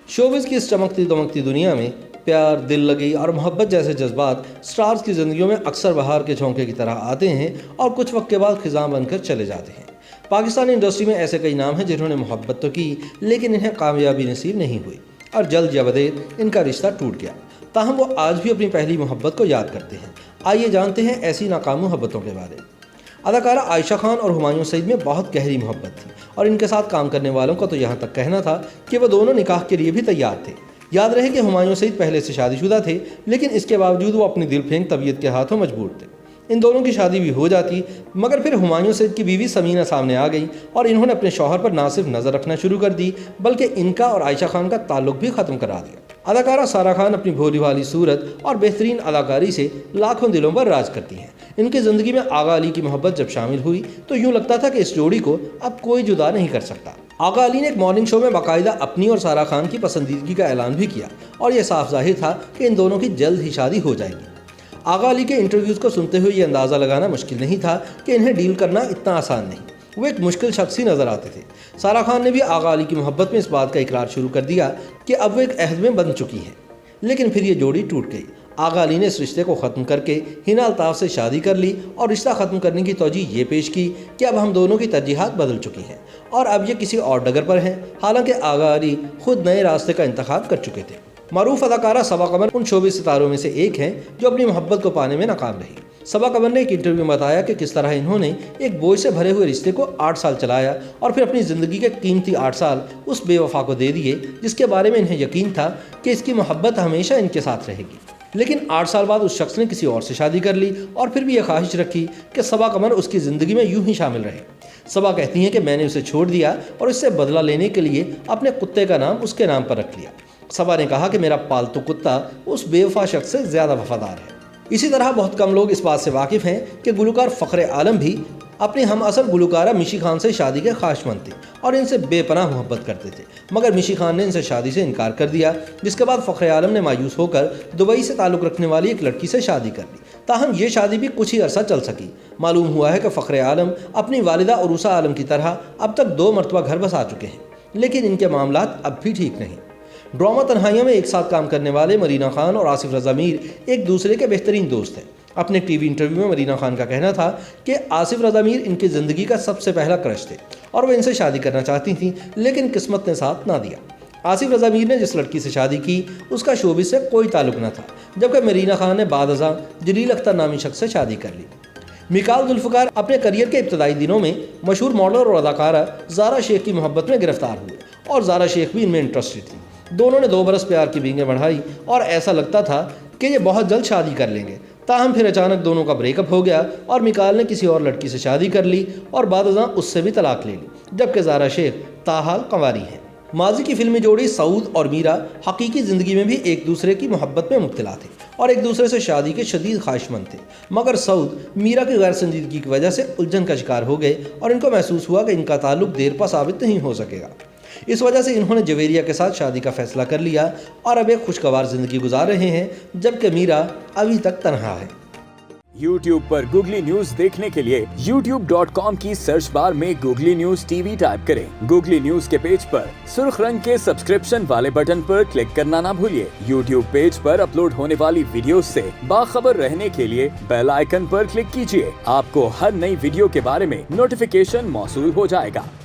Showbiz की इस चमकती दमकती दुनिया में प्यार, दिल लगी और मोहब्बत जैसे जज्बात स्टार्स की ज़िंदगियों में अक्सर बहार के झोंके की तरह आते हैं और कुछ वक्त के बाद खिज़ां बनकर चले जाते हैं। पाकिस्तानी इंडस्ट्री में ऐसे कई नाम हैं जिन्होंने मोहब्बत तो की, लेकिन इन्हें कामयाबी नसीब नहीं हुई और जल्द या बदेर इनका रिश्ता टूट गया। ताहम वो आज भी अपनी पहली मोहब्बत को याद करते हैं। आइए जानते हैं ऐसी नाकाम मोहब्बतों के बारे में। अदाकारा आयशा खान और हुमायूं सईद में बहुत गहरी मोहब्बत थी और इनके साथ काम करने वालों का तो यहाँ तक कहना था कि वो दोनों निकाह के लिए भी तैयार थे। याद रहे कि हुमायूं सईद पहले से शादीशुदा थे, लेकिन इसके बावजूद वो अपनी दिल फेंक तबीयत के हाथों मजबूर थे। इन दोनों की शादी भी हो जाती, मगर फिर हुमायूं सईद की बीवी समीना सामने आ गई और इन्होंने अपने शौहर पर ना सिर्फ नज़र रखना शुरू कर दी, बल्कि इनका और आयशा खान का ताल्लुक भी ख़त्म करा दिया। अदाकारा सारा खान अपनी भोली भाली सूरत और बेहतरीन अदाकारी से लाखों दिलों पर राज करती हैं। इनकी ज़िंदगी में आगा अली की मोहब्बत जब शामिल हुई तो यूँ लगता था कि इस जोड़ी को अब कोई जुदा नहीं कर सकता। आगा अली ने एक मॉर्निंग शो में बाकायदा अपनी और सारा खान की पसंदीदगी का ऐलान भी किया और यह साफ जाहिर था कि इन दोनों की जल्द ही शादी हो जाएगी। आगा अली के इंटरव्यूज़ को सुनते हुए ये अंदाज़ा लगाना मुश्किल नहीं था कि इन्हें डील करना इतना आसान नहीं। वो एक मुश्किल शख्स ही नज़र आते थे। सारा खान ने भी आगा अली की मोहब्बत में इस बात का इकरार शुरू कर दिया कि अब वो एक अहद में बन चुकी हैं, लेकिन फिर ये जोड़ी टूट गई। आगा अली ने इस रिश्ते को ख़त्म करके हिना अल्ताफ़ से शादी कर ली और रिश्ता ख़त्म करने की तौजीह ये पेश की कि अब हम दोनों की तरजीहात बदल चुकी हैं और अब ये किसी और डगर पर हैं। हालांकि आगा अली खुद नए रास्ते का इंतखाब कर चुके थे। मारूफ अदाकारा सबा कमर उन शोबिज़ सितारों में से एक हैं जो अपनी मोहब्बत को पाने में नाकाम रही। सबा कमर ने एक इंटरव्यू में बताया कि किस तरह इन्होंने एक बोझ से भरे हुए रिश्ते को 8 साल चलाया और फिर अपनी ज़िंदगी के कीमती 8 साल उस बेवफा को दे दिए जिसके बारे में इन्हें यकीन था कि इसकी मोहब्बत हमेशा इनके साथ रहेगी। लेकिन 8 साल बाद उस शख्स ने किसी और से शादी कर ली और फिर भी यह ख्वाहिश रखी कि सबा कमर उसकी ज़िंदगी में यूं ही शामिल रहे। सबा कहती हैं कि मैंने उसे छोड़ दिया और इससे बदला लेने के लिए अपने कुत्ते का नाम उसके नाम पर रख लिया। सबा ने कहा कि मेरा पालतू कुत्ता उस बेवफा शख्स से ज़्यादा वफादार है। इसी तरह बहुत कम लोग इस बात से वाकिफ़ हैं कि गुलकार फ़ख्र आलम भी अपनी हम असल गुलकारा मिशी खान से शादी के ख्वाहिशमंद थे और इनसे बेपनाह मोहब्बत करते थे, मगर मिशी खान ने इनसे शादी से इनकार कर दिया, जिसके बाद फ़ख्र आलम ने मायूस होकर दुबई से ताल्लुक़ रखने वाली एक लड़की से शादी कर ली। ताहम ये शादी भी कुछ ही अरसा चल सकी। मालूम हुआ है कि फ़ख्र आलम अपनी वालिदा उरूसा आलम की तरह अब तक 2 मरतबा घर बसा चुके हैं, लेकिन इनके मामलात अब भी ठीक नहीं। ड्रामा तन्हाइयों में एक साथ काम करने वाले मरीना खान और आसिफ रज़ा मीर एक दूसरे के बेहतरीन दोस्त हैं। अपने टीवी इंटरव्यू में मरीना खान का कहना था कि आसिफ रज़ा मीर इनकी ज़िंदगी का सबसे पहला क्रश थे और वो इनसे शादी करना चाहती थीं, लेकिन किस्मत ने साथ ना दिया। आसिफ रज़ा मीर ने जिस लड़की से शादी की उसका शोबिज़ से कोई ताल्लुक़ न था, जबकि मरीना खान ने बादअज़ां जलील अख्तर नामी शख्स से शादी कर ली। मिकाल जुल्फ़िकार अपने करियर के इब्तदाई दिनों में मशहूर मॉडल और अदाकारा ज़ारा शेख की मोहब्बत में गिरफ्तार हुए और ज़ारा शेख भी इनमें इंटरेस्टेड थी। दोनों ने 2 बरस प्यार की बींगें बढ़ाई और ऐसा लगता था कि ये बहुत जल्द शादी कर लेंगे। ताहम फिर अचानक दोनों का ब्रेकअप हो गया और मिकाल ने किसी और लड़की से शादी कर ली और बादअज़ां उससे भी तलाक ले ली, जबकि ज़ारा शेख ताहाल कंवारी हैं। माजी की फिल्मी जोड़ी सऊद और मीरा हकीकी ज़िंदगी में भी एक दूसरे की मोहब्बत में मुब्तला थे और एक दूसरे से शादी के शदीद ख्वाहिशमंद थे, मगर सऊद मीरा की गैर संजीदगी की वजह से उलझन का शिकार हो गए और इनको महसूस हुआ कि इनका ताल्लुक देर पा साबित नहीं हो सकेगा। इस वजह से इन्होंने जवेरिया के साथ शादी का फैसला कर लिया और अब एक खुशगवार ज़िंदगी गुजार रहे हैं, जबकि मीरा अभी तक तन्हा है। YouTube पर गूगली न्यूज देखने के लिए youtube.com की सर्च बार में गूगली न्यूज टीवी टाइप करें। गूगली न्यूज के पेज पर सुर्ख रंग के सब्सक्रिप्शन वाले बटन पर क्लिक करना ना भूलिए। YouTube पेज पर अपलोड होने वाली वीडियो से बाखबर रहने के लिए बेल आइकन पर क्लिक कीजिए। आपको हर नई वीडियो के बारे में नोटिफिकेशन मौसूल हो जाएगा।